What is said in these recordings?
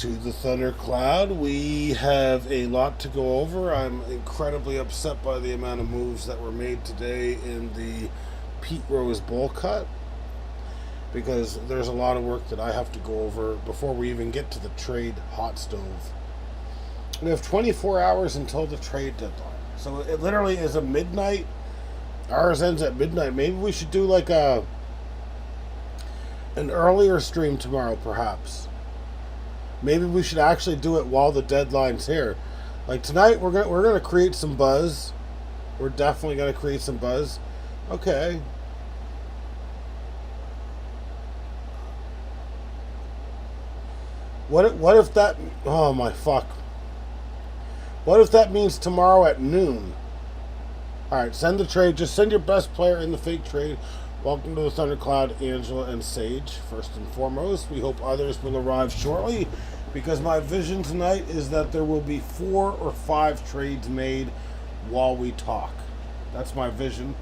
to the Thundercloud. We have a lot to go over. I'm incredibly upset by the amount of moves that were made today in the Pete Rose Bowl cut because there's a lot of work that I have to go over before we even get to the trade hot stove. We have 24 hours until the trade deadline. So it literally is a midnight. Ours ends at midnight. Maybe we should do like an earlier stream tomorrow, perhaps. Maybe we should actually do it while the deadline's here. Like tonight, we're gonna create some buzz. We're definitely gonna create some buzz. Okay. What if that? Oh my fuck. What if that means tomorrow at noon? All right, send the trade. Just send your best player in the fake trade. Welcome to the Thundercloud, Angela and Sage. First and foremost, we hope others will arrive shortly because my vision tonight is that there will be 4 or 5 trades made while we talk. That's my vision.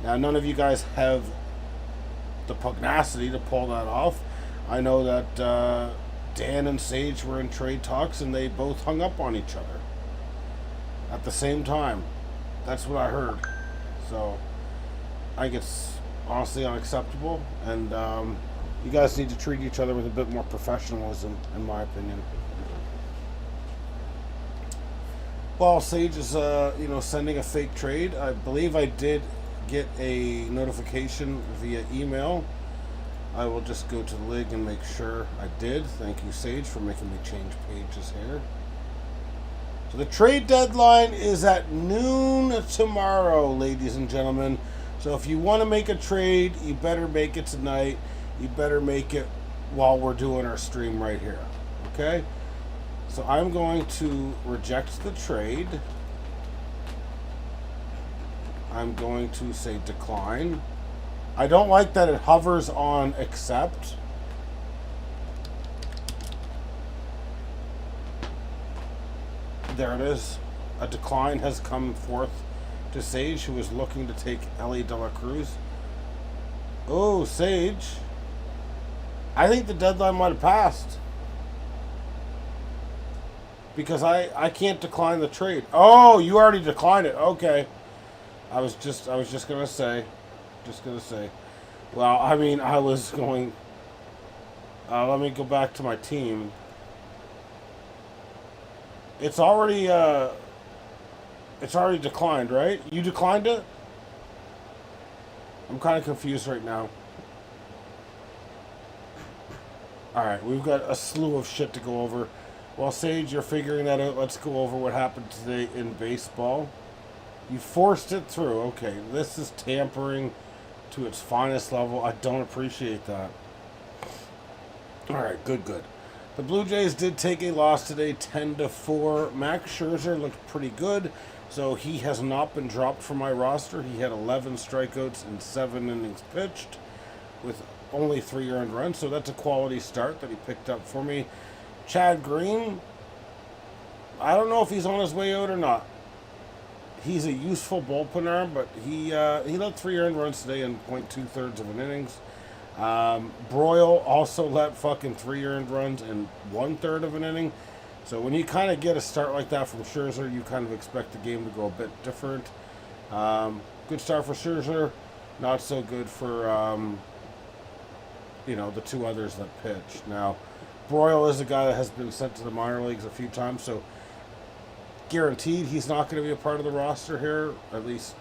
Now, none of you guys have the pugnacity to pull that off. I know that Dan and Sage were in trade talks and they both hung up on each other at the same time. That's what I heard. So, I think it's honestly unacceptable, and you guys need to treat each other with a bit more professionalism, in my opinion. Well, Sage is, sending a fake trade. I believe I did get a notification via email. I will just go to the league and make sure I did. Thank you, Sage, for making me change pages here. So the trade deadline is at noon tomorrow, ladies and gentlemen. So if you want to make a trade, you better make it tonight. You better make it while we're doing our stream right here. Okay? So I'm going to reject the trade. I'm going to say decline. I don't like that it hovers on accept. There it is. A decline has come forth to Sage, who is looking to take Ellie De La Cruz. Oh, Sage. I think the deadline might have passed. Because I can't decline the trade. Oh, you already declined it. Okay. I was just gonna say. Well, I mean, I was going. Let me go back to my team. It's already declined, right? You declined it? I'm kind of confused right now. Alright, we've got a slew of shit to go over. While Sage, you're figuring that out, let's go over what happened today in baseball. You forced it through. Okay, this is tampering to its finest level. I don't appreciate that. Alright, good. The Blue Jays did take a loss today, 10-4. Max Scherzer looked pretty good, so he has not been dropped from my roster. He had 11 strikeouts in 7 innings pitched with only 3 earned runs, so that's a quality start that he picked up for me. Chad Green, I don't know if he's on his way out or not. He's a useful bullpen arm, but he let 3 earned runs today in 0.2 of an innings. Broyle also let fucking 3 earned runs in 1/3 of an inning. So when you kind of get a start like that from Scherzer, you kind of expect the game to go a bit different. Good start for Scherzer. Not so good for, the 2 others that pitched. Now, Broyle is a guy that has been sent to the minor leagues a few times, so guaranteed he's not going to be a part of the roster here, at least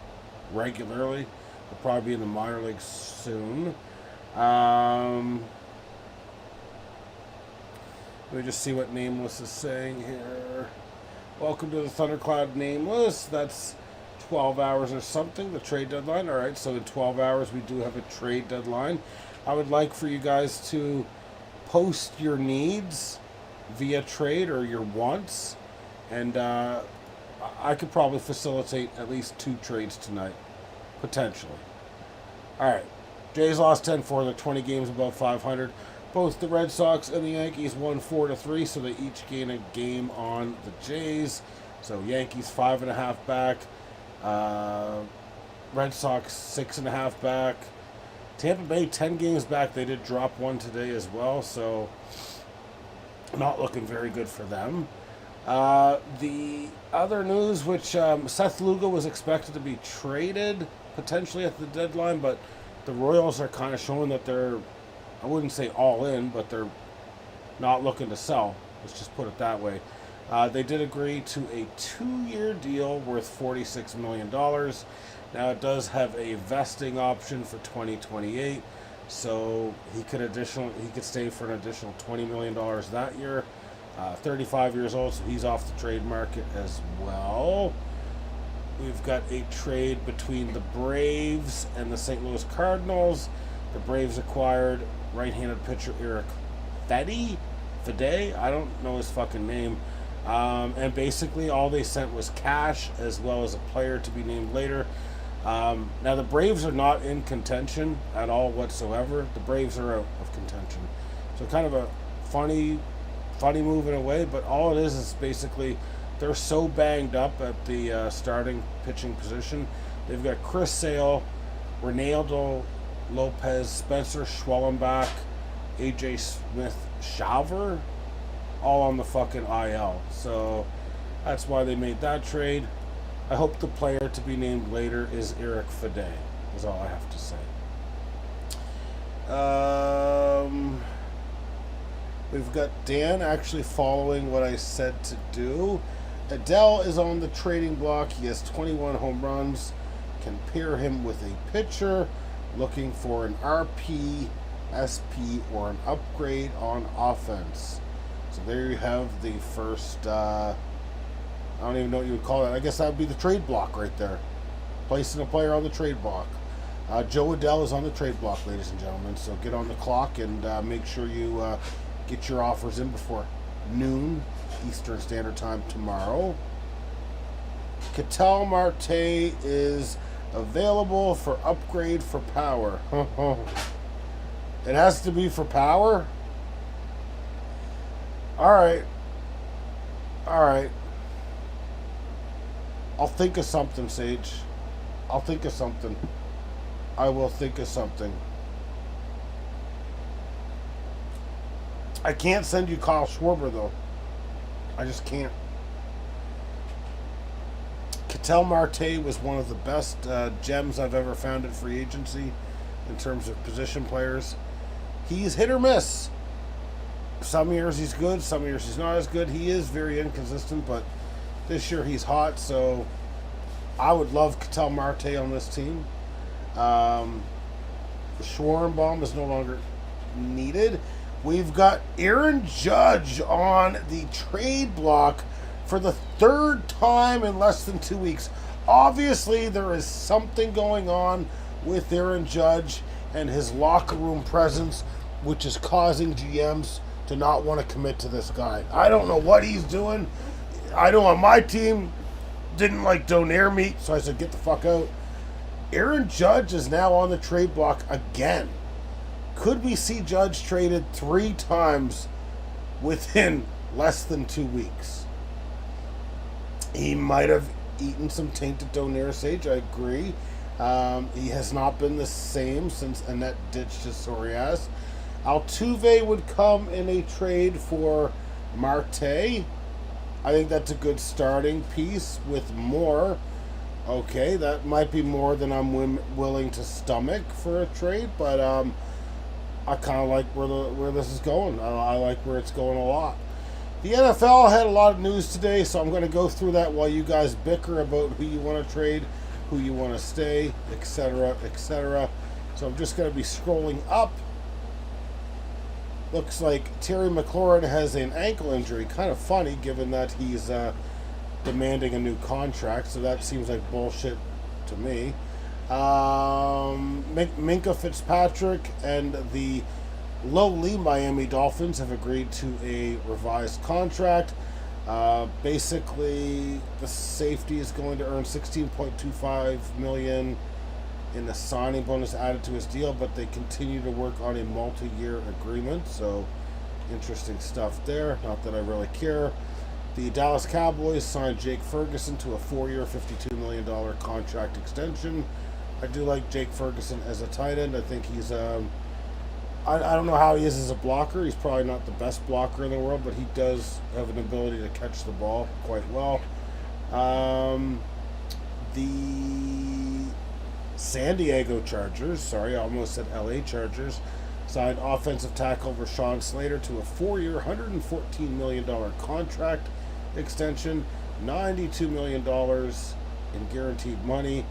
regularly. He'll probably be in the minor leagues soon. Let me just see what Nameless is saying here. Welcome to the Thundercloud, Nameless. That's 12 hours or something, the trade deadline. Alright, so in 12 hours we do have a trade deadline. I would like for you guys to post your needs via trade or your wants. And I could probably facilitate at least 2 trades tonight. Potentially. Alright. Jays lost 10-4. They're 20 games above 500. Both the Red Sox and the Yankees won 4-3, so they each gain a game on the Jays. So Yankees 5.5 back. Red Sox 6.5 back. Tampa Bay 10 games back. They did drop 1 today as well. So Not looking very good for them. The other news, which Seth Lugo was expected to be traded potentially at the deadline, but the Royals are kind of showing that they're, I wouldn't say all in, but they're not looking to sell. Let's just put it that way. They did agree to a 2-year deal worth $46 million. Now it does have a vesting option for 2028, so he could stay for an additional $20 million that year. 35 years old, so he's off the trade market as well. We've got a trade between the Braves and the St. Louis Cardinals. The Braves acquired right-handed pitcher Eric Fede. I don't know his fucking name. And basically all they sent was cash as well as a player to be named later. Now the Braves are not in contention at all whatsoever. The Braves are out of contention. So kind of a funny move in a way, but all it is basically they're so banged up at the starting pitching position. They've got Chris Sale, Reynaldo Lopez, Spencer Schwellenbach, AJ Smith-Shawver, all on the fucking IL. So that's why they made that trade. I hope the player to be named later is Eric Fede, is all I have to say. We've got Dan actually following what I said to do. Adele is on the trading block. He has 21 home runs. Can pair him with a pitcher looking for an RP, SP, or an upgrade on offense. So there you have the first, I don't even know what you would call it. I guess that would be the trade block right there. Placing a player on the trade block. Joe Adele is on the trade block, ladies and gentlemen. So get on the clock and make sure you get your offers in before noon Eastern Standard Time tomorrow. Ketel Marte is available for upgrade for power. It has to be for power? Alright. Alright. I'll think of something, Sage. I'll think of something. I will think of something. I can't send you Kyle Schwarber, though. I just can't. Ketel Marte was one of the best gems I've ever found in free agency in terms of position players. He's hit or miss. Some years he's good, some years he's not as good. He is very inconsistent, but this year he's hot, so I would love Ketel Marte on this team. The Schwarrenbaum is no longer needed. We've got Aaron Judge on the trade block for the third time in less than 2 weeks. Obviously, there is something going on with Aaron Judge and his locker room presence, which is causing GMs to not want to commit to this guy. I don't know what he's doing. I know on my team didn't like Donaire meat, so I said, get the fuck out. Aaron Judge is now on the trade block again. Could we see Judge traded 3 times within less than 2 weeks? He might have eaten some tainted Donaire, Sage, I agree. He has not been the same since Annette ditched his sorry ass. Altuve would come in a trade for Marte. I think that's a good starting piece with more. Okay, that might be more than I'm willing to stomach for a trade, but I kind of like where this is going. I like where it's going a lot. The NFL had a lot of news today, so I'm going to go through that while you guys bicker about who you want to trade, who you want to stay, etc., etc. So I'm just going to be scrolling up. Looks like Terry McLaurin has an ankle injury. Kind of funny, given that he's demanding a new contract, so that seems like bullshit to me. Minka Fitzpatrick and the lowly Miami Dolphins have agreed to a revised contract. Basically, the safety is going to earn $16.25 million in the signing bonus added to his deal, but they continue to work on a multi-year agreement, so interesting stuff there. Not that I really care. The Dallas Cowboys signed Jake Ferguson to a 4-year, $52 million contract extension. I do like Jake Ferguson as a tight end. I think he's I don't know how he is as a blocker. He's probably not the best blocker in the world, but he does have an ability to catch the ball quite well. The San Diego Chargers, sorry, I almost said LA Chargers, signed offensive tackle Rashawn Slater to a 4-year, $114 million contract extension, $92 million in guaranteed money.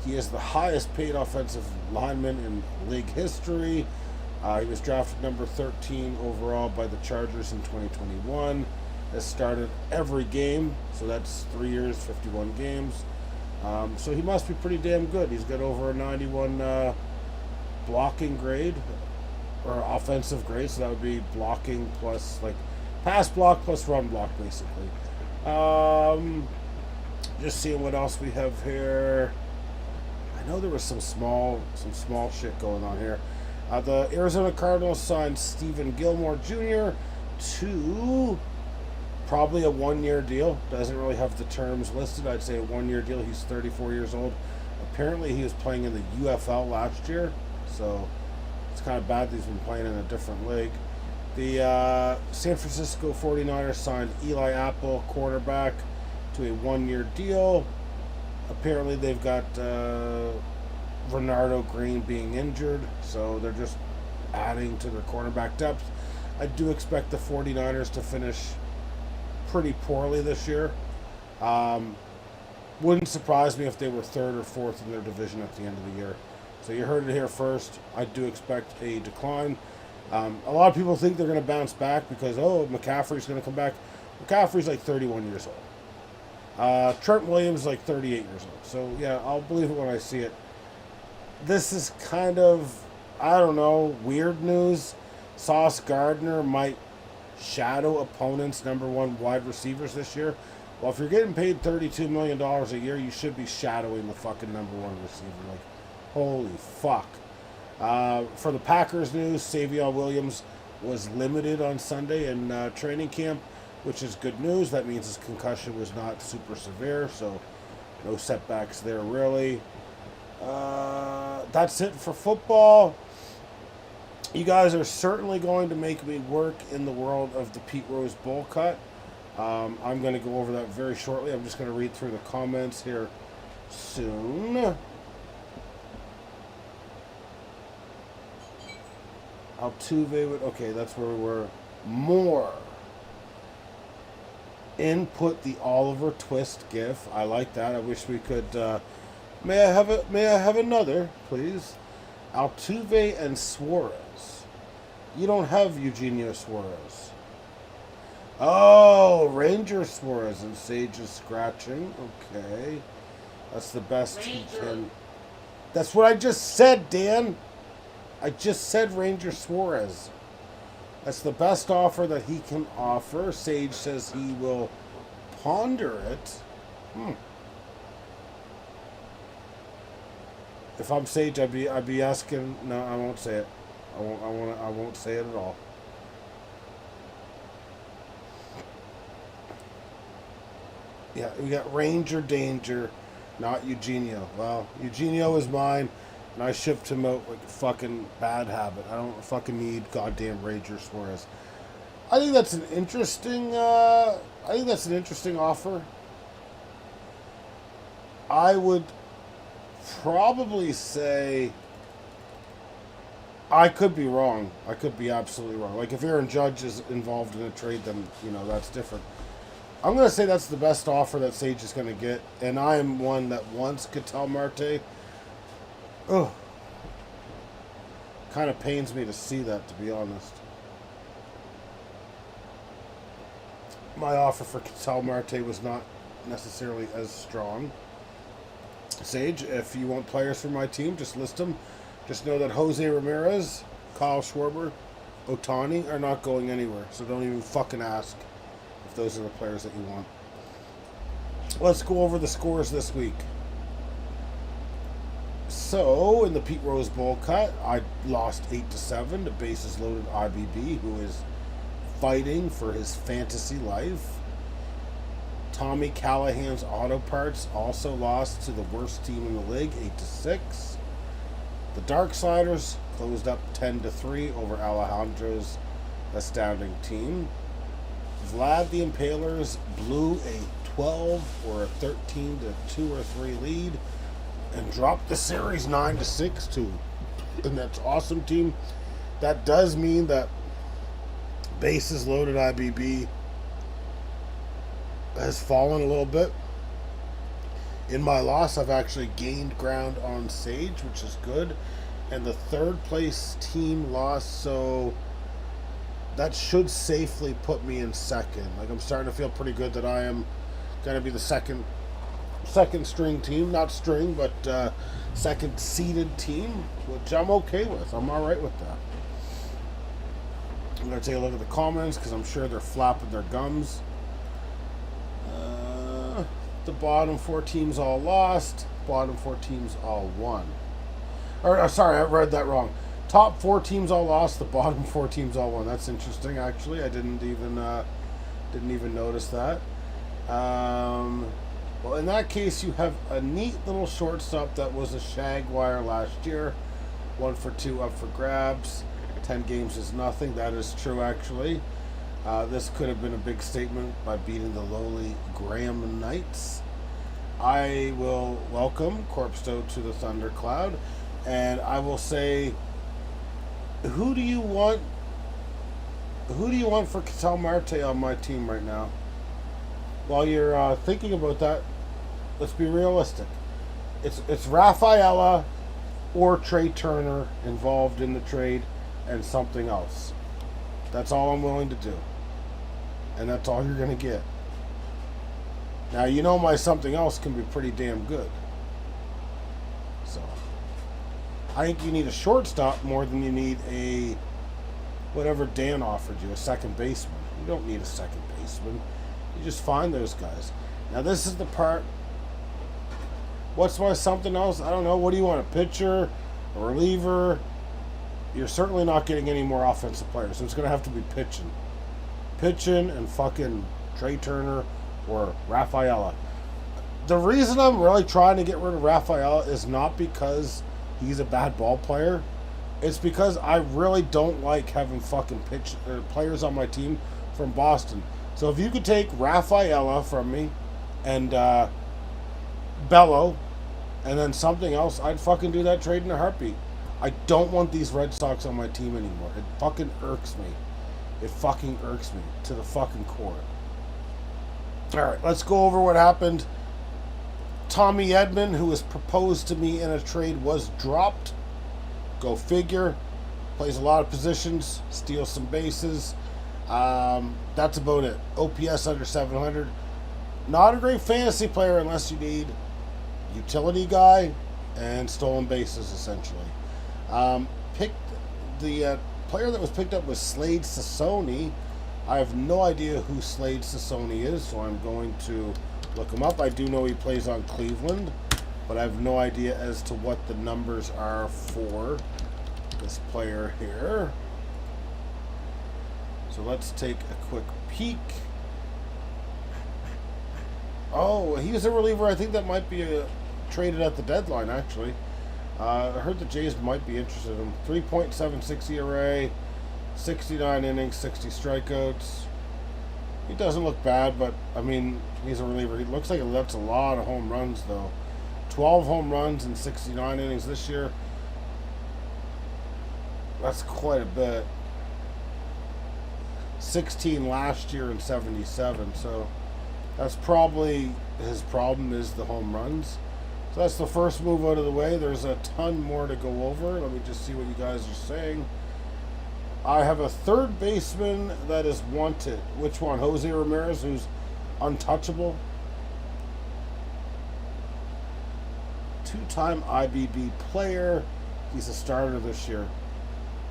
He is the highest paid offensive lineman in league history. He was drafted number 13 overall by the Chargers in 2021. Has started every game, so that's 3 years, 51 games. So he must be pretty damn good. He's got over a 91 blocking grade, or offensive grade, so that would be blocking plus, like, pass block plus run block, basically. Just seeing what else we have here. I know there was some small shit going on here. The Arizona Cardinals signed Stephen Gilmore Jr. to probably a 1-year deal. Doesn't really have the terms listed. I'd say a 1-year deal. He's 34 years old. Apparently he was playing in the UFL last year, so it's kind of bad that he's been playing in a different league. The San Francisco 49ers signed Eli Apple, quarterback, to a 1-year deal. Apparently they've got Renardo Green being injured, so they're just adding to their quarterback depth. I do expect the 49ers to finish pretty poorly this year. Wouldn't surprise me if they were third or fourth in their division at the end of the year. So you heard it here first. I do expect a decline. A lot of people think they're going to bounce back because, McCaffrey's going to come back. McCaffrey's like 31 years old. Trent Williams is like 38 years old. So, yeah, I'll believe it when I see it. This is kind of, I don't know, weird news. Sauce Gardner might shadow opponents' number one wide receivers this year. Well, if you're getting paid $32 million a year, you should be shadowing the fucking number one receiver. Like, holy fuck. For the Packers news, Savion Williams was limited on Sunday in training camp, which is good news. That means his concussion was not super severe, so no setbacks there really. That's it for football. You guys are certainly going to make me work in the world of the Pete Rose Bowl cut. I'm going to go over that very shortly. I'm just going to read through the comments here soon. Altuve would, okay, that's where we were. More. Input the Oliver Twist gif. I like that. I wish we could. May I have another, please? Altuve and Suarez. You don't have Eugenio Suarez. Oh, Ranger Suarez and Sage is scratching. Okay. That's the best he can. That's what I just said, Dan. I just said Ranger Suarez. That's the best offer that he can offer. Sage says he will ponder it. If I'm Sage, I'd be asking. No, I won't say it. I won't say it at all. Yeah, we got Ranger Danger, not Eugenio. Well, Eugenio is mine, and I shipped him out like a fucking bad habit. I don't fucking need goddamn Ranger Suarez. I think that's an interesting. Offer. I would probably say. I could be wrong. I could be absolutely wrong. Like if Aaron Judge is involved in a trade, then that's different. I'm going to say that's the best offer that Sage is going to get, and I am one that wants Ketel Marte. Ugh. Kind of pains me to see that, to be honest. My offer for Ketel Marte was not necessarily as strong. Sage, if you want players for my team, just list them. Just know that Jose Ramirez, Kyle Schwarber, Otani are not going anywhere, so don't even fucking ask if those are the players that you want. Let's go over the scores this week. So, in the Pete Rose Bowl cut, I lost 8-7 to bases loaded IBB, who is fighting for his fantasy life. Tommy Callahan's Auto Parts also lost to the worst team in the league, 8-6. The Dark Sliders closed up 10-3 over Alejandro's astounding team. Vlad the Impaler's blew a 12 or a 13-2 or 3 lead and dropped the series 9-6 to the Nets' awesome team. That does mean that bases loaded IBB has fallen a little bit. In my loss, I've actually gained ground on Sage, which is good. And the third place team lost, so that should safely put me in second. Like, I'm starting to feel pretty good that I am going to be the second string team. Not string, but second seeded team, which I'm okay with. I'm all right with that. I'm going to take a look at the comments because I'm sure they're flapping their gums. The bottom 4 teams all lost. Bottom 4 teams all won. Sorry, I read that wrong. Top 4 teams all lost. The bottom 4 teams all won. That's interesting. Actually, I didn't even notice that. Well, in that case, you have a neat little shortstop that was a Shagwire last year. 1 for 2 up for grabs. 10 games is nothing. That is true, actually. This could have been a big statement by beating the lowly Graham Knights. I will welcome Corpsto to the Thundercloud, and I will say, who do you want for Ketel Marte on my team right now? While you're thinking about that, let's be realistic. It's Rafaela or Trey Turner involved in the trade and something else. That's all I'm willing to do. And that's all you're going to get. Now, you know my something else can be pretty damn good. So, I think you need a shortstop more than you need a, whatever Dan offered you, a second baseman. You don't need a second baseman. You just find those guys. Now, this is the part. What's my something else? I don't know. What do you want? A pitcher? A reliever? You're certainly not getting any more offensive players, so it's going to have to be pitching. Pitching and fucking Trey Turner or Rafaela. The reason I'm really trying to get rid of Rafaela is not because he's a bad ball player. It's because I really don't like having fucking players on my team from Boston. So if you could take Rafaela from me and Bello and then something else, I'd fucking do that trade in a heartbeat. I don't want these Red Sox on my team anymore. It fucking irks me. It fucking irks me to the fucking core. Alright, let's go over what happened. Tommy Edman, who was proposed to me in a trade, was dropped. Go figure. Plays a lot of positions. Steals some bases. That's about it. OPS under 700. Not a great fantasy player unless you need utility guy and stolen bases, essentially. The player that was picked up was Slade Sassoni. I have no idea who Slade Sassoni is, so I'm going to look him up. I do know he plays on Cleveland, but I have no idea as to what the numbers are for this player here. So let's take a quick peek. Oh, he's a reliever. I think that might be traded at the deadline, actually. I heard the Jays might be interested in him. 3.76 ERA, 69 innings, 60 strikeouts. He doesn't look bad, but, I mean, he's a reliever. He looks like that's a lot of home runs, though. 12 home runs in 69 innings this year. That's quite a bit. 16 last year in 77, so that's probably his problem is the home runs. So that's the first move out of the way. There's a ton more to go over. Let me just see what you guys are saying. I have a third baseman that is wanted. Which one? Jose Ramirez, who's untouchable. 2-time IBB player. He's a starter this year.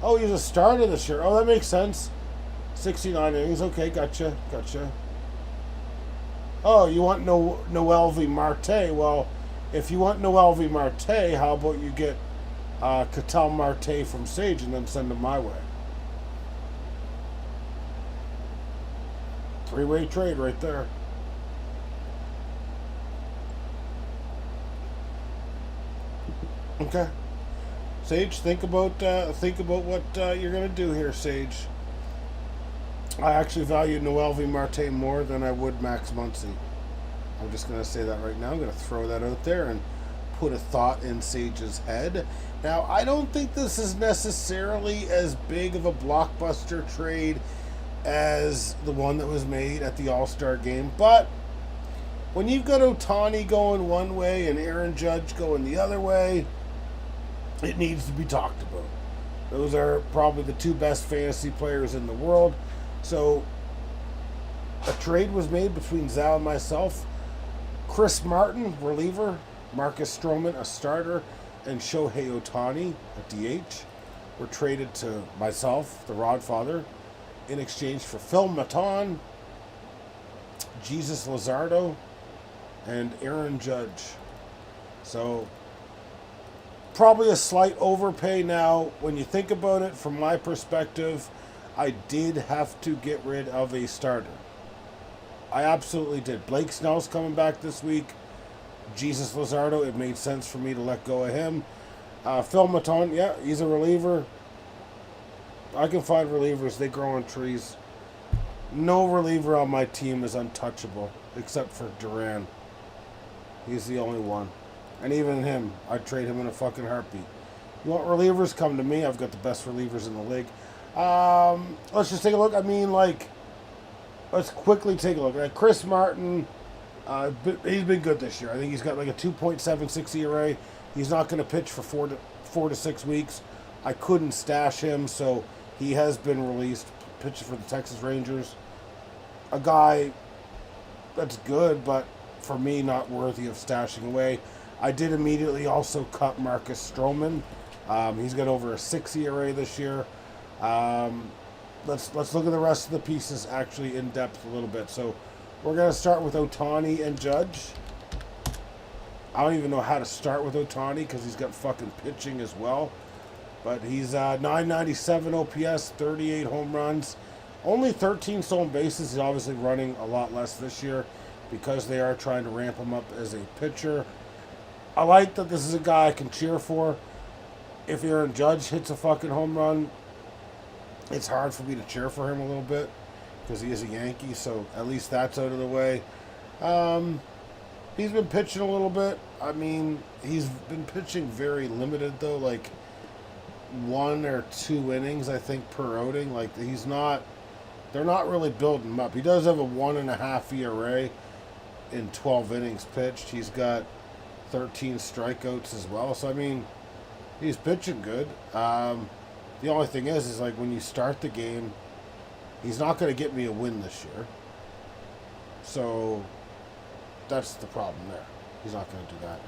Oh, he's a starter this year. Oh, that makes sense. 69 innings. Okay, gotcha. Oh, you want Noel V. Marte. Well, if you want Noel V. Marte, how about you get Ketel Marte from Sage and then send him my way? Three-way trade right there. Okay. Sage, think about what you're gonna do here, Sage. I actually value Noel V. Marte more than I would Max Muncy. I'm just gonna say that right now. I'm gonna throw that out there and put a thought in Sage's head. Now, I don't think this is necessarily as big of a blockbuster trade as the one that was made at the All-Star game, but when you've got Ohtani going one way and Aaron Judge going the other way, it needs to be talked about. Those are probably the two best fantasy players in the world. So, a trade was made between Zal and myself. Chris Martin, reliever, Marcus Stroman, a starter, and Shohei Ohtani, a DH, were traded to myself, the Rodfather, in exchange for Phil Maton, Jesus Luzardo, and Aaron Judge. So, probably a slight overpay now. When you think about it, from my perspective, I did have to get rid of a starter. I absolutely did. Blake Snell's coming back this week. Jesus Luzardo, it made sense for me to let go of him. Phil Maton, yeah, he's a reliever. I can find relievers. They grow on trees. No reliever on my team is untouchable, except for Duran. He's the only one. And even him, I'd trade him in a fucking heartbeat. You want relievers? Come to me. I've got the best relievers in the league. Let's just take a look. I mean, let's quickly take a look. Chris Martin, he's been good this year. I think he's got like a 2.76 ERA. He's not going to pitch for 4 to 6 weeks. I couldn't stash him, so he has been released, pitching for the Texas Rangers. A guy that's good, but for me, not worthy of stashing away. I did immediately also cut Marcus Stroman. He's got over a 6 ERA this year. Let's look at the rest of the pieces actually in depth a little bit. So we're going to start with Ohtani and Judge. I don't even know how to start with Ohtani because he's got fucking pitching as well. But he's 997 OPS, 38 home runs, only 13 stolen bases. He's obviously running a lot less this year because they are trying to ramp him up as a pitcher. I like that this is a guy I can cheer for. If Aaron Judge hits a fucking home run, it's hard for me to cheer for him a little bit because he is a Yankee, so at least that's out of the way. He's been pitching a little bit. I mean, he's been pitching very limited, though, like 1 or 2 innings, I think, per outing. Like, they're not really building him up. He does have a 1.5 ERA in 12 innings pitched. He's got 13 strikeouts as well. So, I mean, he's pitching good. The only thing is like when you start the game, he's not going to get me a win this year. So that's the problem there. He's not going to do that.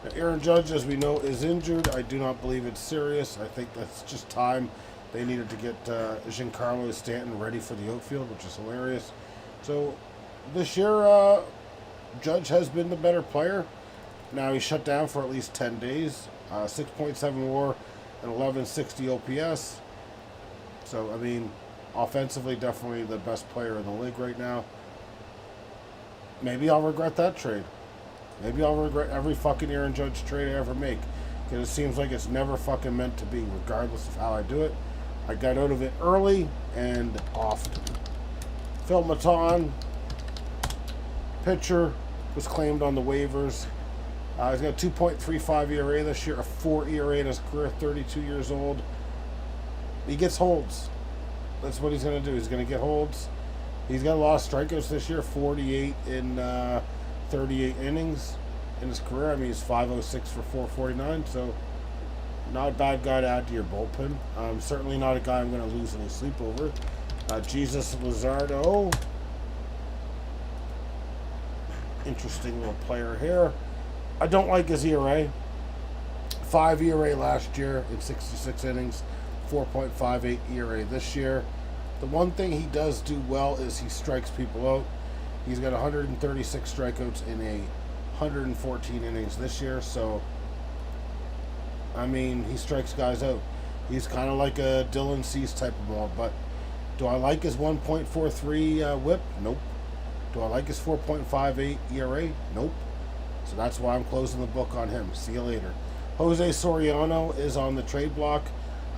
Now, Aaron Judge, as we know, is injured. I do not believe it's serious. I think that's just time. They needed to get Giancarlo Stanton ready for the outfield, which is hilarious. So this year, Judge has been the better player. Now he's shut down for at least 10 days. 6.7 WAR and 1160 OPS. So, I mean, offensively, definitely the best player in the league right now. Maybe I'll regret that trade. Maybe I'll regret every fucking Aaron Judge trade I ever make. Because it seems like it's never fucking meant to be, regardless of how I do it. I got out of it early and often. Phil Maton, pitcher, was claimed on the waivers. He's got a 2.35 ERA this year, a 4 ERA in his career, 32 years old. He gets holds. That's what he's going to do. He's going to get holds. He's got a lot of strikeouts this year, 48 in 38 innings in his career. I mean, he's 506 for 449, so not a bad guy to add to your bullpen. Certainly not a guy I'm going to lose any sleep over. Jesus Luzardo. Interesting little player here. I don't like his ERA. 5 ERA last year in 66 innings, 4.58 ERA this year. The one thing he does do well is he strikes people out. He's got 136 strikeouts in a 114 innings this year, so I mean, he strikes guys out. He's kind of like a Dylan Cease type of ball, but do I like his 1.43 whip? Nope. Do I like his 4.58 ERA? Nope. So that's why I'm closing the book on him. See you later. Jose Soriano is on the trade block.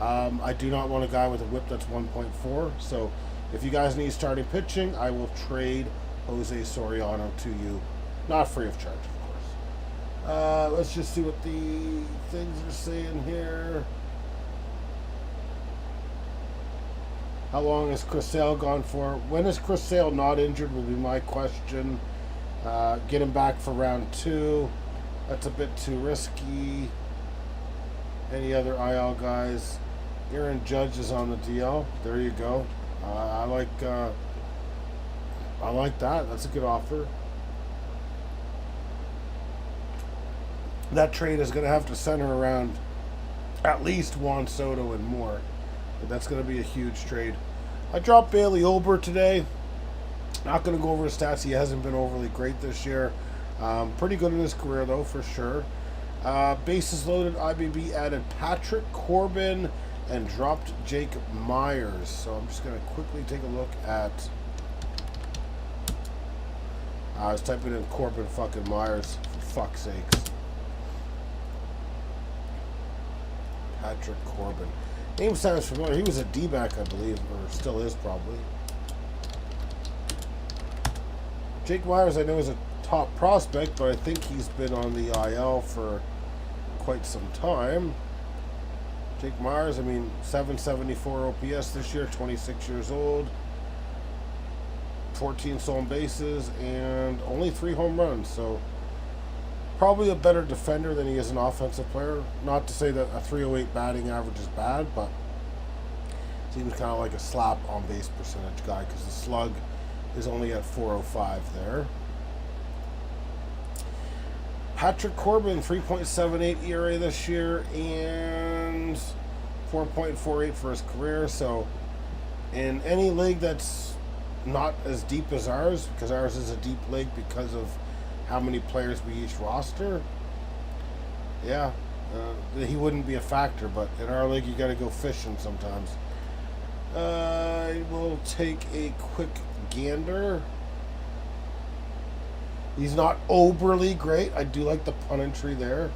I do not want a guy with a whip that's 1.4. So if you guys need starting pitching, I will trade Jose Soriano to you. Not free of charge, of course. Let's just see what the things are saying here. How long is Chris Sale gone for? When is Chris Sale not injured would be my question. Get him back for round 2. That's a bit too risky. Any other IL guys? Aaron Judge is on the DL. There you go. I like that. That's a good offer. That trade is going to have to center around at least Juan Soto and more. But that's going to be a huge trade. I dropped Bailey Ober today. Not going to go over his stats. He hasn't been overly great this year. Pretty good in his career, though, for sure. Bases loaded, IBB added Patrick Corbin and dropped Jake Myers. So I'm just going to quickly take a look at... I was typing in Corbin fucking Myers, for fuck's sakes. Patrick Corbin. Name sounds familiar. He was a D-back, I believe, or still is probably. Jake Myers, I know, is a top prospect, but I think he's been on the IL for quite some time. Jake Myers, I mean, 774 OPS this year, 26 years old, 14 stolen bases, and only 3 home runs. So probably a better defender than he is an offensive player. Not to say that a 308 batting average is bad, but seems kind of like a slap on base percentage guy because the slug is only at 405 there. Patrick Corbin, 3.78 ERA this year and 4.48 for his career. So in any league that's not as deep as ours, because ours is a deep league because of how many players we each roster, yeah, he wouldn't be a factor. But in our league, you got to go fishing sometimes. I will take a quick gander. He's not overly great. I do like the punditry there.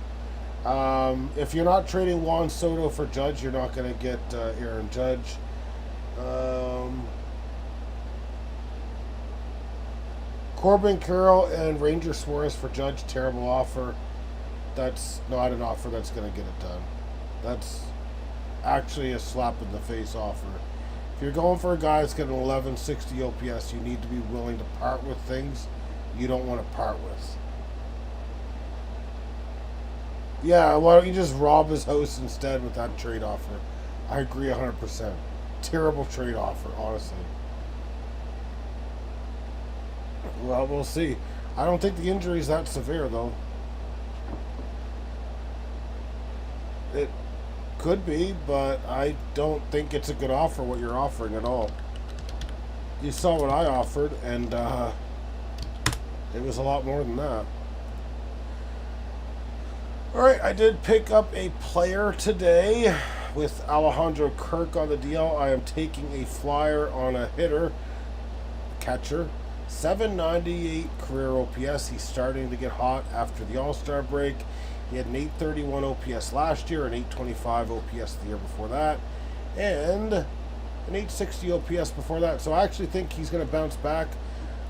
If you're not trading Juan Soto for Judge, you're not going to get Aaron Judge. Corbin Carroll and Ranger Suarez for Judge, terrible offer. That's not an offer that's going to get it done. That's actually a slap in the face offer. If you're going for a guy that's got an 1160 OPS, you need to be willing to part with things you don't want to part with. Yeah, why don't you just rob his house instead with that trade offer? I agree 100%. Terrible trade offer, honestly. Well, we'll see. I don't think the injury is that severe, though. It could be, but I don't think it's a good offer, what you're offering at all. You saw what I offered, and it was a lot more than that. Alright, I did pick up a player today with Alejandro Kirk on the deal. I am taking a flyer on a hitter, catcher. 798 career OPS. He's starting to get hot after the All-Star break. He had an 831 OPS last year, an 825 OPS the year before that, and an 860 OPS before that. So I actually think he's going to bounce back.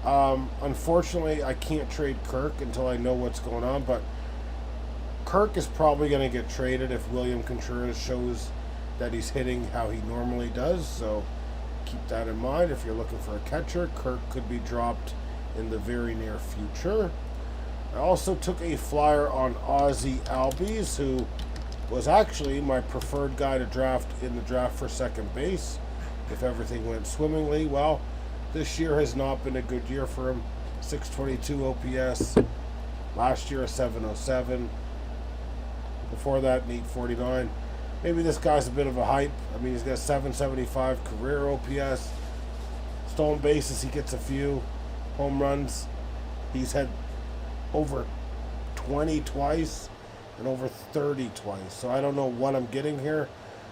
Unfortunately, I can't trade Kirk until I know what's going on, but Kirk is probably going to get traded if William Contreras shows that he's hitting how he normally does. So keep that in mind. If you're looking for a catcher, Kirk could be dropped in the very near future. I also took a flyer on Ozzie Albies, who was actually my preferred guy to draft in the draft for second base if everything went swimmingly. Well, this year has not been a good year for him. 622 OPS. Last year, a 707. Before that, an 849. Maybe this guy's a bit of a hype. I mean, he's got 775 career OPS. Stolen bases, he gets a few. Home runs, he's had over 20 twice and over 30 twice. So I don't know what I'm getting here.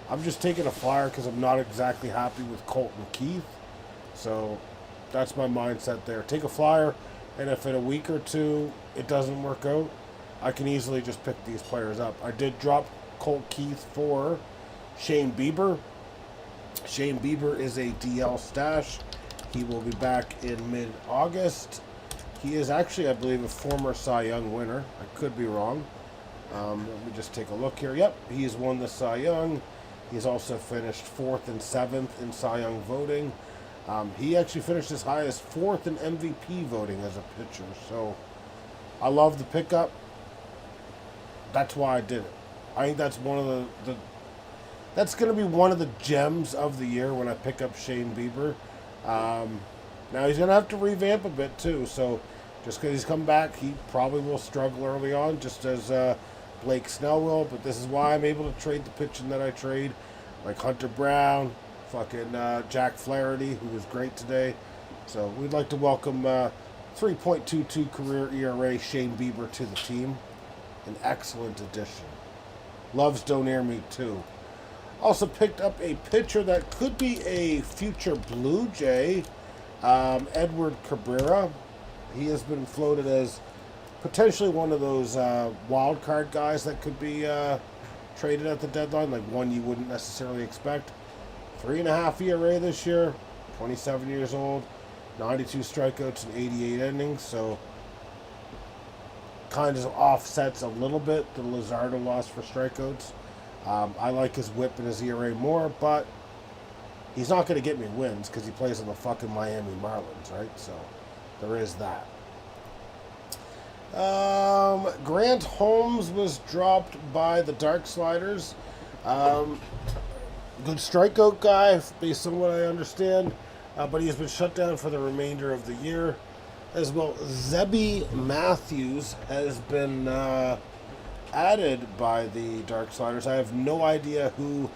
I'm just taking a flyer because I'm not exactly happy with Colton Keith. So that's my mindset there. Take a flyer, and if in a week or two it doesn't work out, I can easily just pick these players up. I did drop Colt Keith for Shane Bieber. Shane Bieber is a DL stash. He will be back in mid-August. He is actually, I believe, a former Cy Young winner. I could be wrong. Let me just take a look here. Yep, he's won the Cy Young. He's also finished 4th and 7th in Cy Young voting. He actually finished as high as 4th in MVP voting as a pitcher. So I love the pickup. That's why I did it. I think that's one of the that's going to be one of the gems of the year when I pick up Shane Bieber. Now he's going to have to revamp a bit too. So just because he's come back, he probably will struggle early on, just as Blake Snell will. But this is why I'm able to trade the pitching that I trade, like Hunter Brown, fucking Jack Flaherty, who was great today. So we'd like to welcome 3.22 career ERA Shane Bieber to the team. An excellent addition. Loves Don't Air Me too. Also picked up a pitcher that could be a future Blue Jay, Edward Cabrera. He has been floated as potentially one of those wild card guys that could be traded at the deadline, like one you wouldn't necessarily expect. 3.5 ERA this year, 27 years old, 92 strikeouts and 88 innings, so kind of offsets a little bit the Luzardo loss for strikeouts. I like his whip and his ERA more, but he's not going to get me wins because he plays on the fucking Miami Marlins, right? So there is that. Grant Holmes was dropped by the Dark Sliders. Good strikeout guy, based on what I understand, but he has been shut down for the remainder of the year. As well, Zebby Matthews has been added by the Dark Sliders. I have no idea who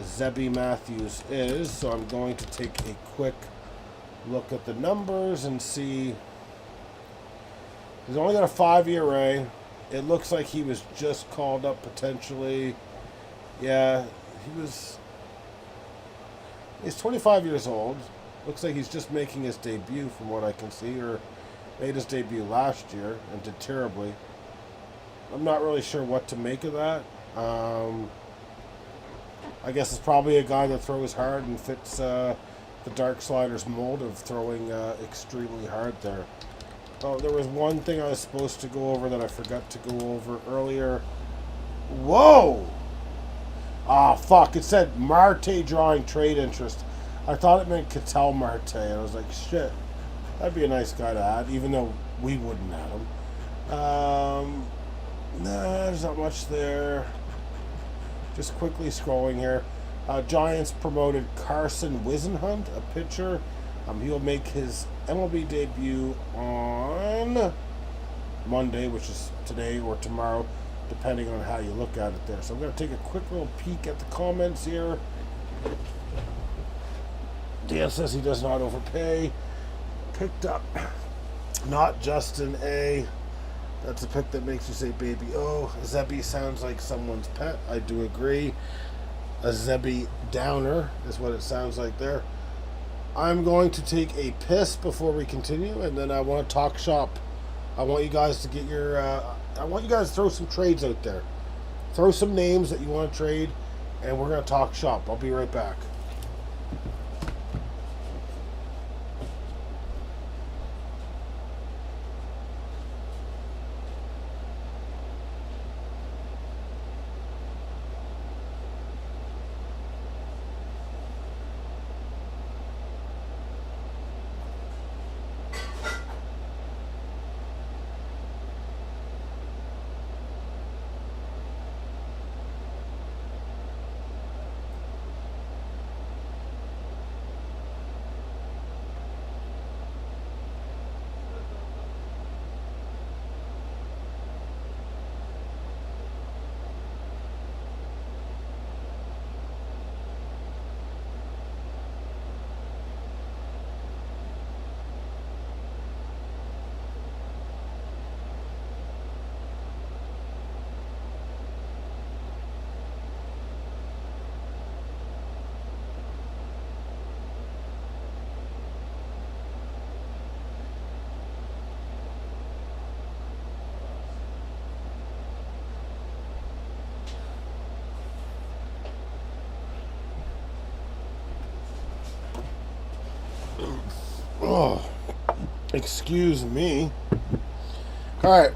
Zebby Matthews is, so I'm going to take a quick look at the numbers and see. He's only got a 5 ERA. It looks like he was just called up potentially. Yeah, he's 25 years old. Looks like he's just making his debut from what I can see, or made his debut last year and did terribly. I'm not really sure what to make of that. I guess it's probably a guy that throws hard and fits the Dark Sliders mold of throwing extremely hard there. Oh, there was one thing I was supposed to go over that I forgot to go over earlier. Whoa! Ah, fuck. It said Marte drawing trade interest. I thought it meant Ketel Marte. And I was like, shit. That'd be a nice guy to add, even though we wouldn't add him. Nah, there's not much there. Just quickly scrolling here. Giants promoted Carson Wisenhunt, a pitcher. He will make his MLB debut on Monday, which is today or tomorrow, depending on how you look at it there. So I'm going to take a quick little peek at the comments here. Dan says he does not overpay. Picked up not Justin A. That's a pick that makes you say baby. Oh, Zebby sounds like someone's pet. I do agree. A Zebby Downer is what it sounds like there. I'm going to take a piss before we continue, and then I want to talk shop. I want you guys to get your I want you guys to throw some trades out there. Throw some names that you want to trade, and we're going to talk shop. I'll be right back. Oh, excuse me. All right,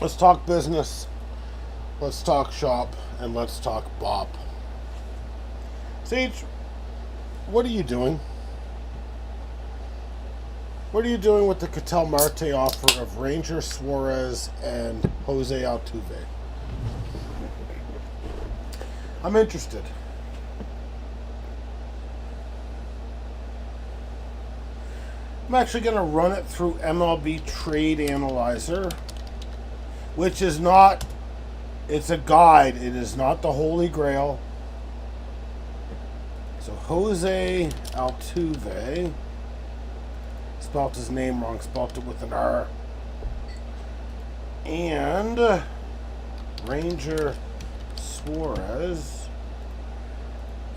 let's talk business. Let's talk shop, and let's talk bop. Sage, what are you doing? What are you doing with the Ketel Marte offer of Ranger Suarez and Jose Altuve? I'm interested. I'm actually going to run it through MLB Trade Analyzer, which is not, it's a guide. It is not the Holy Grail. So Jose Altuve, spelt his name wrong, spelt it with an R. And Ranger Suarez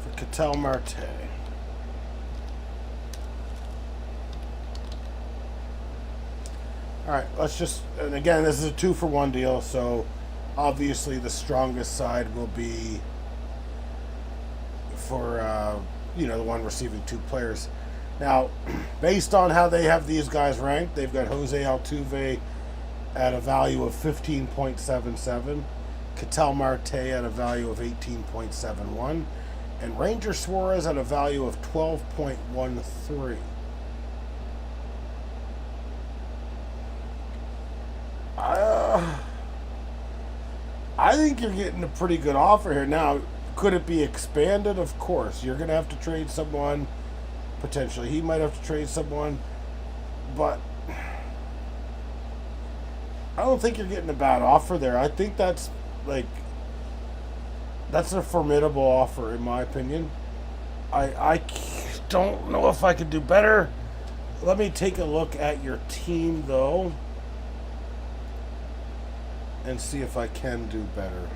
for Ketel Marte. Alright, let's just, and again, this is a 2-for-1 deal, so obviously the strongest side will be for, the one receiving 2 players. Now, based on how they have these guys ranked, they've got Jose Altuve at a value of 15.77, Ketel Marte at a value of 18.71, and Ranger Suarez at a value of 12.13. I think you're getting a pretty good offer here. Now, could it be expanded? Of course. You're going to have to trade someone. Potentially. He might have to trade someone. But I don't think you're getting a bad offer there. I think that's a formidable offer, in my opinion. I don't know if I could do better. Let me take a look at your team, though, and see if I can do better.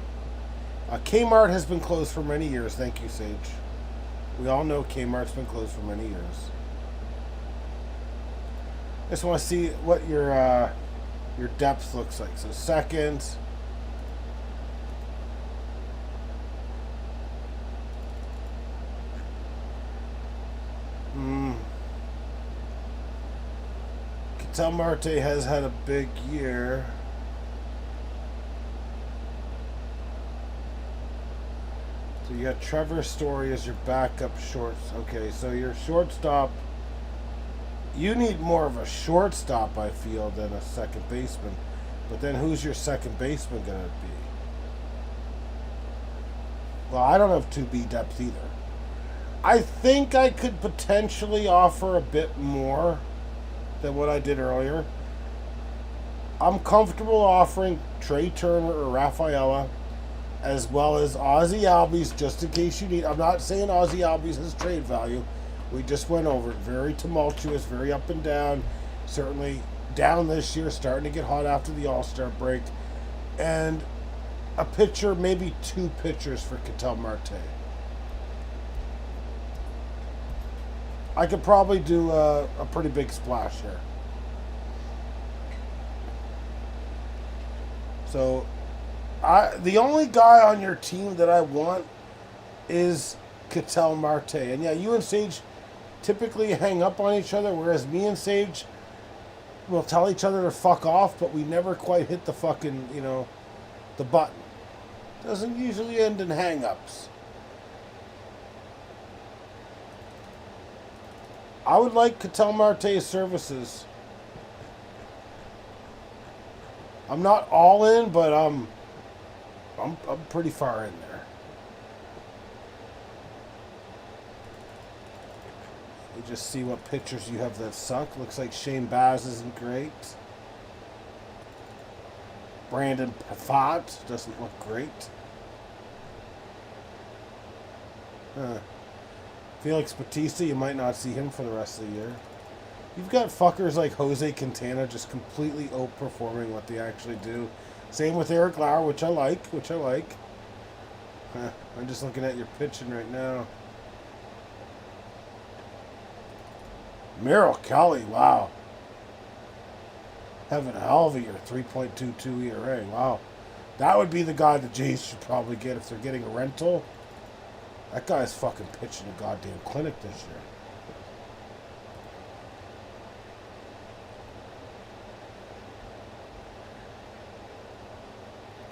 Kmart has been closed for many years. Thank you, Sage. We all know Kmart's been closed for many years. I just want to see what your depth looks like. So seconds. Ketel Marte has had a big year. So you got Trevor Story as your backup shorts. Okay, so your shortstop, you need more of a shortstop, I feel, than a second baseman. But then who's your second baseman going to be? Well, I don't have 2B depth either. I think I could potentially offer a bit more than what I did earlier. I'm comfortable offering Trey Turner or Rafaela, as well as Ozzie Albies, just in case you need. I'm not saying Ozzie Albies has trade value. We just went over it. Very tumultuous, very up and down. Certainly down this year, starting to get hot after the All-Star break. And a pitcher, maybe 2 pitchers for Ketel Marte. I could probably do a pretty big splash here. So the only guy on your team that I want is Ketel Marte. And yeah, you and Sage typically hang up on each other, whereas me and Sage will tell each other to fuck off, but we never quite hit the fucking, the button. Doesn't usually end in hang-ups. I would like Ketel Marte's services. I'm not all in, but I'm pretty far in there. You just see what pictures you have that suck. Looks like Shane Baz isn't great. Brandon Pfaadt doesn't look great. Felix Bautista, you might not see him for the rest of the year. You've got fuckers like Jose Quintana just completely outperforming what they actually do. Same with Eric Lauer, which I like. I'm just looking at your pitching right now. Merrill Kelly, wow. Having a hell of a year, 3.22 ERA, wow. That would be the guy the Jays should probably get if they're getting a rental. That guy's fucking pitching a goddamn clinic this year.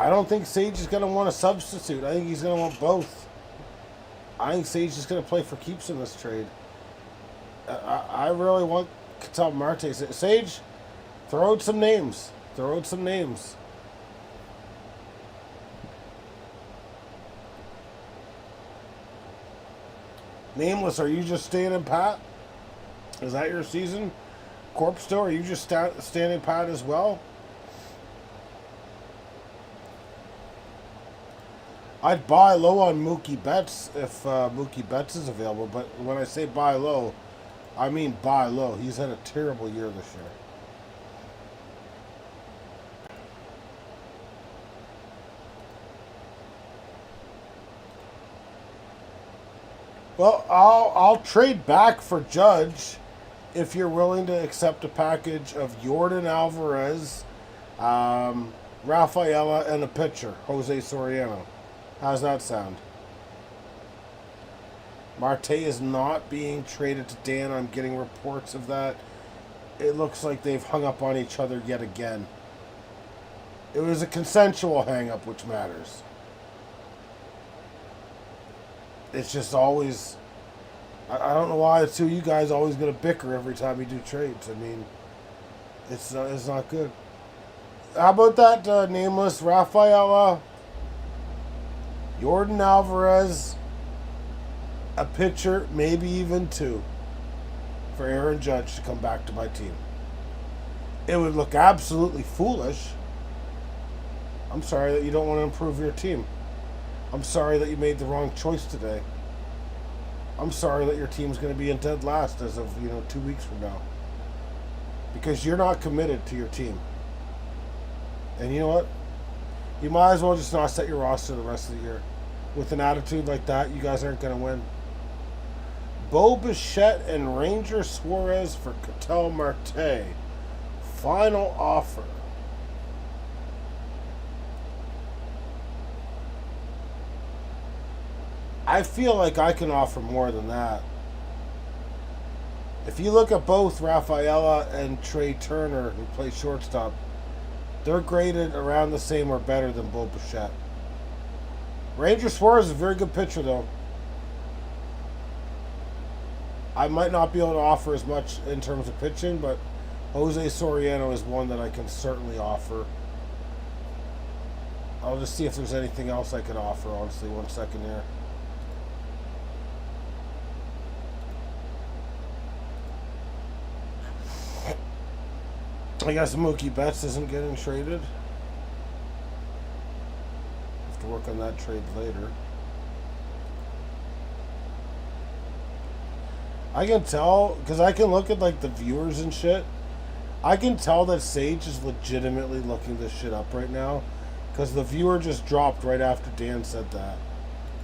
I don't think Sage is going to want a substitute. I think he's going to want both. I think Sage is going to play for keeps in this trade. I really want Ketel Marte. Sage, throw out some names. Throw out some names. Nameless, are you just staying pat? Is that your season? Corpse Store, are you just standing pat as well? I'd buy low on Mookie Betts if Mookie Betts is available, but when I say buy low, I mean buy low. He's had a terrible year this year. Well, I'll trade back for Judge if you're willing to accept a package of Yordan Alvarez, Rafaela, and a pitcher, Jose Soriano. How's that sound? Marte is not being traded to Dan. I'm getting reports of that. It looks like they've hung up on each other yet again. It was a consensual hang-up, which matters. It's just always... I don't know why the two of you guys always going to bicker every time you do trades. I mean, it's not good. How about that nameless Rafaela, Yordan Alvarez, a pitcher, maybe even two, for Aaron Judge to come back to my team? It would look absolutely foolish. I'm sorry that you don't want to improve your team. I'm sorry that you made the wrong choice today. I'm sorry that your team's going to be in dead last as of 2 weeks from now, because you're not committed to your team. And you know what? You might as well just not set your roster the rest of the year. With an attitude like that, you guys aren't going to win. Bo Bichette and Ranger Suarez for Ketel Marte. Final offer. I feel like I can offer more than that. If you look at both Rafaela and Trey Turner, who play shortstop, they're graded around the same or better than Bo Bichette. Ranger Suarez is a very good pitcher, though. I might not be able to offer as much in terms of pitching, but Jose Soriano is one that I can certainly offer. I'll just see if there's anything else I can offer, honestly. 1 second here. I guess Mookie Betts isn't getting traded. Have to work on that trade later. I can tell, because I can look at like the viewers and shit. I can tell that Sage is legitimately looking this shit up right now, because the viewer just dropped right after Dan said that.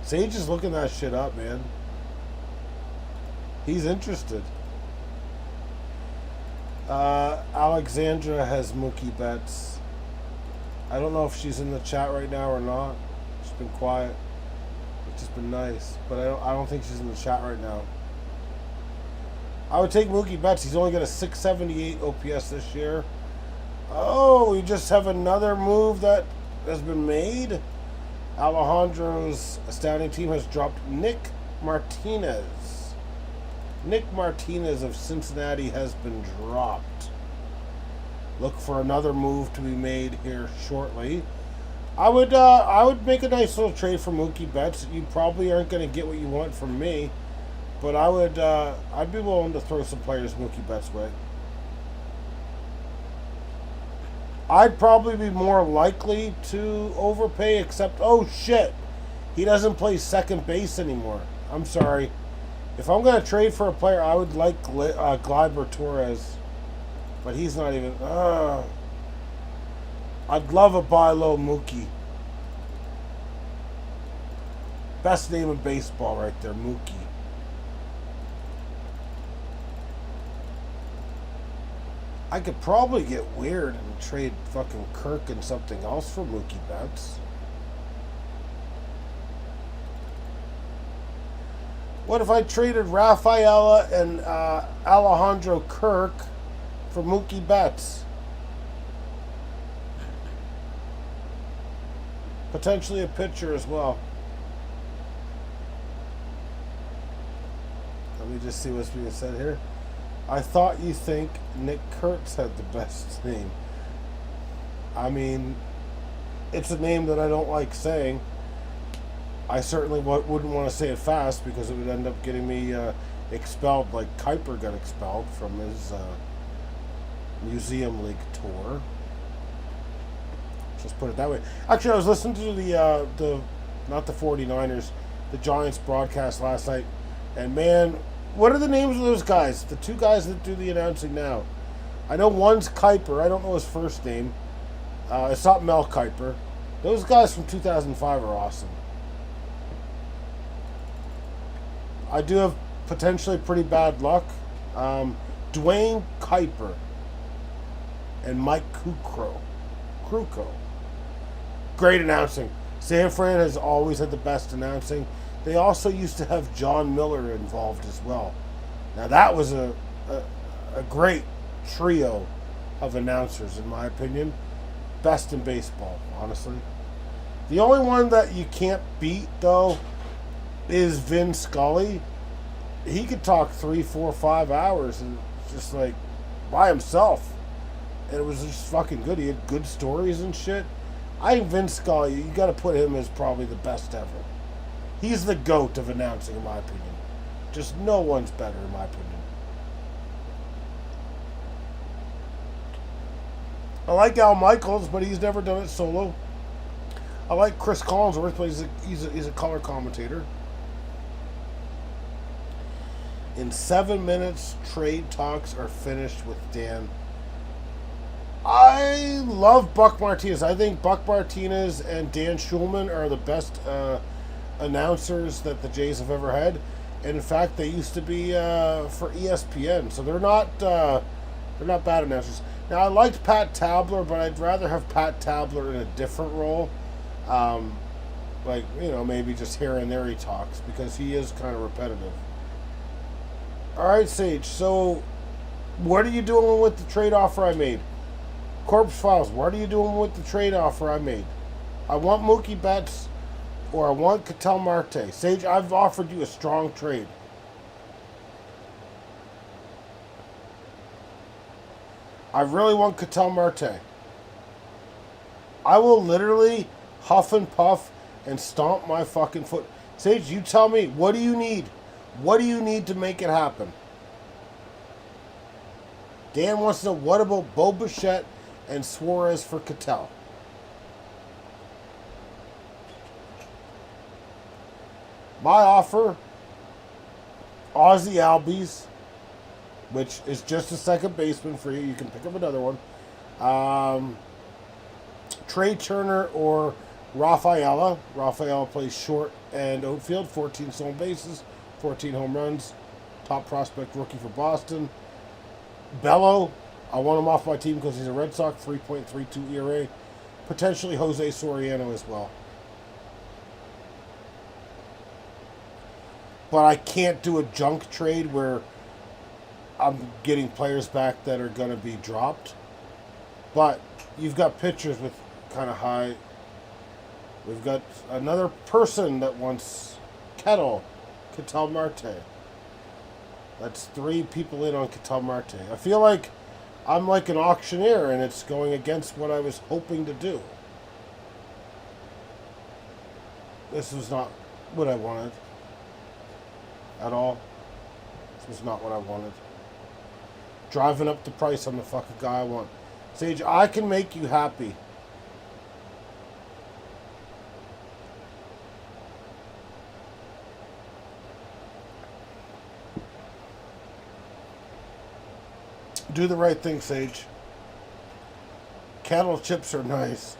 Sage is looking that shit up, man. He's interested. Alexandra has Mookie Betts. I don't know if she's in the chat right now or not. She's been quiet, which has been nice, but I don't think she's in the chat right now. I would take Mookie Betts. He's only got a 678 OPS this year. Oh, we just have another move that has been made. Alejandro's astounding team has dropped Nick Martinez. Nick Martinez of Cincinnati has been dropped. Look for another move to be made here shortly. I would make a nice little trade for Mookie Betts. You probably aren't going to get what you want from me, but I'd be willing to throw some players Mookie Betts' way. I'd probably be more likely to overpay, except, oh shit, he doesn't play second base anymore. I'm sorry. If I'm going to trade for a player, I would like Gleyber Torres. But he's not even... I'd love a buy low Mookie. Best name in baseball right there, Mookie. I could probably get weird and trade fucking Kirk and something else for Mookie Betts. What if I traded Rafaela and Alejandro Kirk for Mookie Betts? Potentially a pitcher as well. Let me just see what's being said here. I thought you think Nick Kurtz had the best name. I mean, it's a name that I don't like saying. I certainly wouldn't want to say it fast because it would end up getting me expelled like Kuiper got expelled from his Museum League tour. Just put it that way. Actually, I was listening to the not the 49ers, the Giants broadcast last night, and man, what are the names of those guys? The two guys that do the announcing now. I know one's Kuiper. I don't know his first name. It's not Mel Kiper. Those guys from 2005 are awesome. I do have potentially pretty bad luck. Dwayne Kuiper and Mike Krukow. Great announcing. San Fran has always had the best announcing. They also used to have John Miller involved as well. Now that was a great trio of announcers, in my opinion. Best in baseball, honestly. The only one that you can't beat, though, is Vin Scully. He could talk 3, 4, 5 hours and just like by himself. And it was just fucking good. He had good stories and shit. I think Vin Scully, you got to put him as probably the best ever. He's the GOAT of announcing, in my opinion. Just no one's better, in my opinion. I like Al Michaels, but he's never done it solo. I like Chris Collinsworth, but he's a color commentator. In 7 minutes, trade talks are finished with Dan. I love Buck Martinez. I think Buck Martinez and Dan Schulman are the best announcers that the Jays have ever had. And in fact, they used to be for ESPN, so they're not bad announcers. Now, I liked Pat Tabler, but I'd rather have Pat Tabler in a different role. Like, you know, maybe just here and there he talks, because he is kind of repetitive. All right, Sage, so what are you doing with the trade offer I made? Corpse Files, what are you doing with the trade offer I made? I want Mookie Betts or I want Ketel Marte. Sage, I've offered you a strong trade. I really want Ketel Marte. I will literally huff and puff and stomp my fucking foot. Sage, you tell me, what do you need? What do you need to make it happen? Dan wants to know, what about Bo Bichette and Suarez for Ketel? My offer, Ozzie Albies, which is just a second baseman for you. You can pick up another one. Trey Turner or Rafaela. Rafaela plays short and outfield, 14 stolen bases, 14 home runs. Top prospect rookie for Boston. Bello, I want him off my team because he's a Red Sox, 3.32 ERA. Potentially Jose Soriano as well. But I can't do a junk trade where I'm getting players back that are going to be dropped. But you've got pitchers with kind of high. We've got another person that wants Ketel Marte. That's 3 people in on Ketel Marte. I feel like I'm like an auctioneer and it's going against what I was hoping to do. This was not what I wanted at all. This was not what I wanted. Driving up the price on the fucking guy I want. Sage, I can make you happy. Do the right thing, Sage. Kettle chips are nice.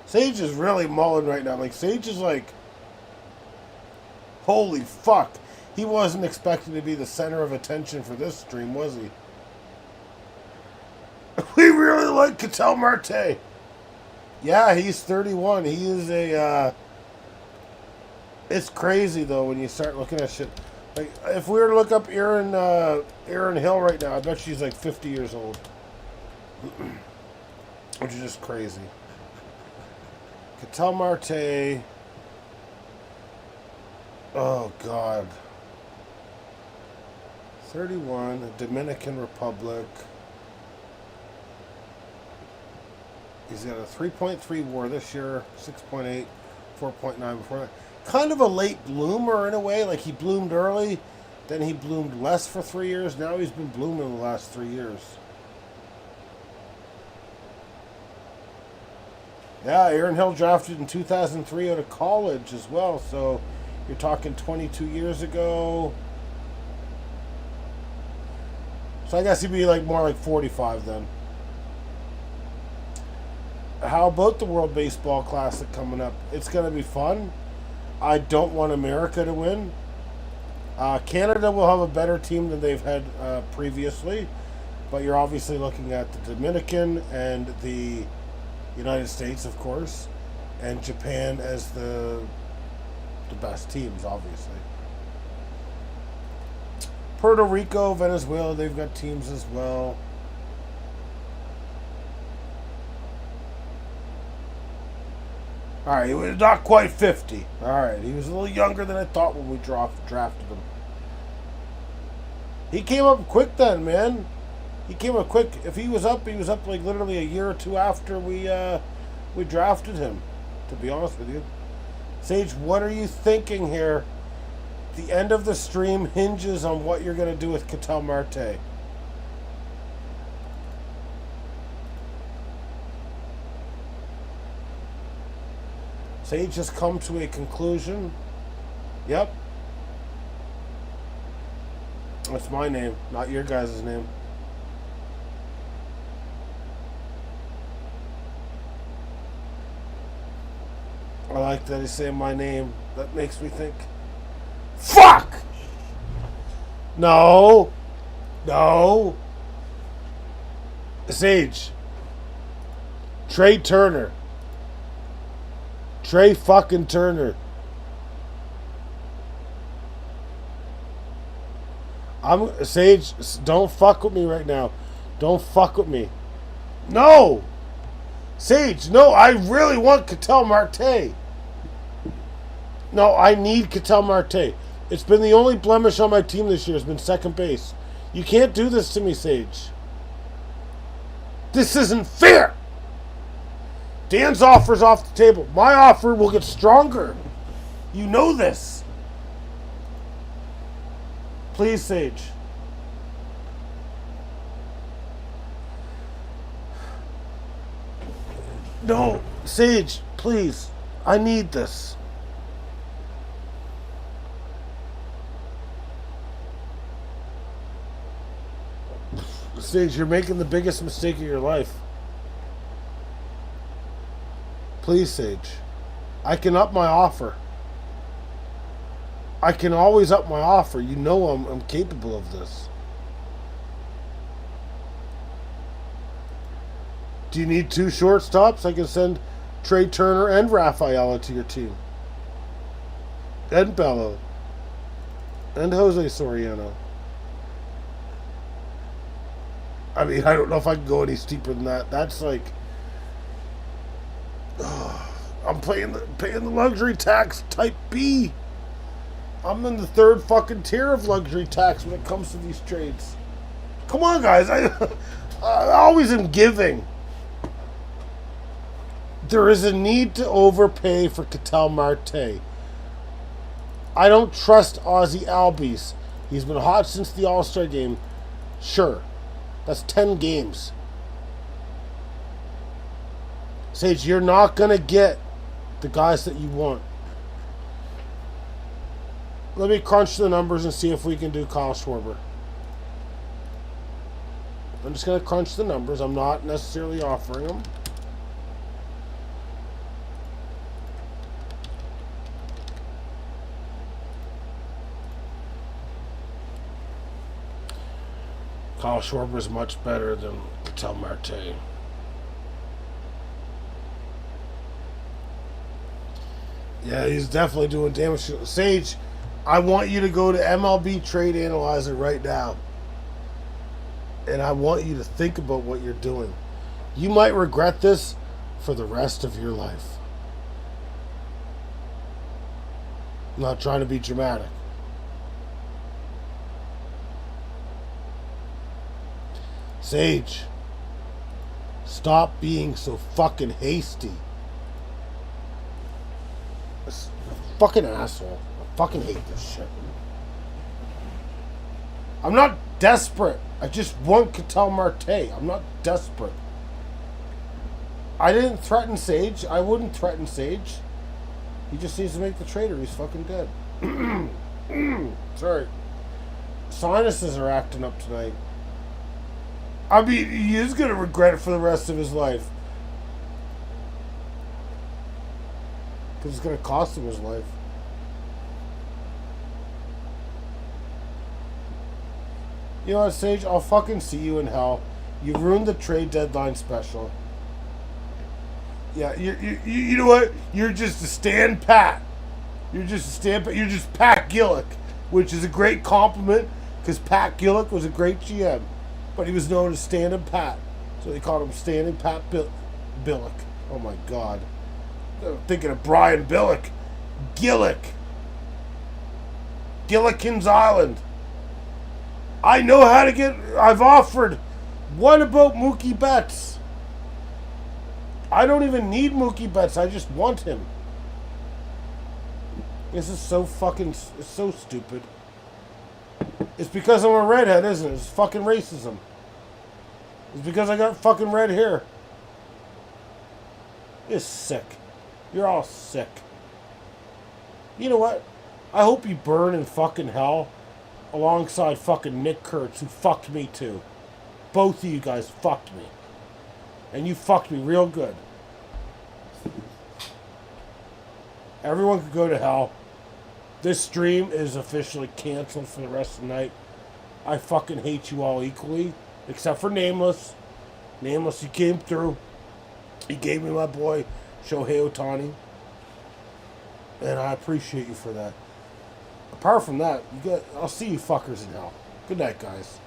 Sage is really mulling right now. Like, Sage is like, holy fuck. He wasn't expecting to be the center of attention for this stream, was he? We really like Ketel Marte. Yeah, he's 31. He is a, it's crazy, though, when you start looking at shit. Like, if we were to look up Erin Hill right now, I bet she's like 50 years old. Which is just crazy. Ketel Marte. Oh, God. 31, Dominican Republic. He's got a 3.3 WAR this year, 6.8, 4.9 before that. Kind of a late bloomer in a way. Like, he bloomed early, then he bloomed less for 3 years. Now he's been blooming the last 3 years. Yeah, Aaron Hill drafted in 2003 out of college as well. So you're talking 22 years ago. So I guess he'd be like more like 45 then. How about the World Baseball Classic coming up? It's going to be fun. I don't want America to win. Canada will have a better team than they've had previously, but you're obviously looking at the Dominican and the United States, of course, and Japan as the best teams, obviously. Puerto Rico, Venezuela, they've got teams as well. All right, he was not quite 50. All right, he was a little younger than I thought when we drafted him. He came up quick then, man. He came up quick. If he was up like literally a year or two after we drafted him, to be honest with you. Sage, what are you thinking here? The end of the stream hinges on what you're going to do with Ketel Marte. Sage has come to a conclusion. Yep. That's my name, not your guys' name. I like that he's saying my name. That makes me think. Fuck! No. No. Sage. Trey Turner. Trey fucking Turner. Sage, don't fuck with me right now. Don't fuck with me. No! Sage, no, I really want Ketel Marte. No, I need Ketel Marte. It's been the only blemish on my team this year has been second base. You can't do this to me, Sage. This isn't fair. Dan's offer's off the table. My offer will get stronger. You know this. Please, Sage. No, Sage, please. I need this. Sage, you're making the biggest mistake of your life. Please, Sage. I can up my offer. I can always up my offer. You know I'm capable of this. Do you need two shortstops? I can send Trey Turner and Rafaela to your team. And Bello. And Jose Soriano. I mean, I don't know if I can go any steeper than that. That's like... I'm paying the luxury tax type B. I'm in the third fucking tier of luxury tax when it comes to these trades. Come on, guys. I always am giving. There is a need to overpay for Ketel Marte. I don't trust Ozzy Albies. He's been hot since the All-Star game. Sure. That's 10 games. Sage, you're not going to get the guys that you want. Let me crunch the numbers and see if we can do Kyle Schwarber. I'm just going to crunch the numbers. I'm not necessarily offering them. Kyle Schwarber is much better than Ketel Marte. Yeah, he's definitely doing damage. Sage, I want you to go to MLB Trade Analyzer right now. And I want you to think about what you're doing. You might regret this for the rest of your life. I'm not trying to be dramatic. Sage, stop being so fucking hasty. This fucking asshole. I fucking hate this shit. I'm not desperate. I just want Ketel Marte. I'm not desperate. I didn't threaten Sage. I wouldn't threaten Sage. He just needs to make the trade or he's fucking dead. Sorry. Sinuses are acting up tonight. I mean, he is going to regret it for the rest of his life. Because it's going to cost him his life. You know what, Sage? I'll fucking see you in hell. You ruined the trade deadline special. Yeah, you know what? You're just a stand pat. You're just a stand pat. You're just Pat Gillick, which is a great compliment because Pat Gillick was a great GM, but he was known as Standing Pat, so they called him Standing Pat Billick. Oh my God, I'm thinking of Brian Billick, Gillickins Island. I know how to get. I've offered. What about Mookie Betts? I don't even need Mookie Betts. I just want him. This is so fucking... It's so stupid. It's because I'm a redhead, isn't it? It's fucking racism. It's because I got fucking red hair. It's sick. You're all sick. You know what? I hope you burn in fucking hell alongside fucking Nick Kurtz, who fucked me too. Both of you guys fucked me. And you fucked me real good. Everyone could go to hell. This stream is officially canceled for the rest of the night. I fucking hate you all equally. Except for Nameless. Nameless, you came through. He gave me my boy, Shohei Ohtani. And I appreciate you for that. Apart from that, I'll see you fuckers in hell. Good night, guys.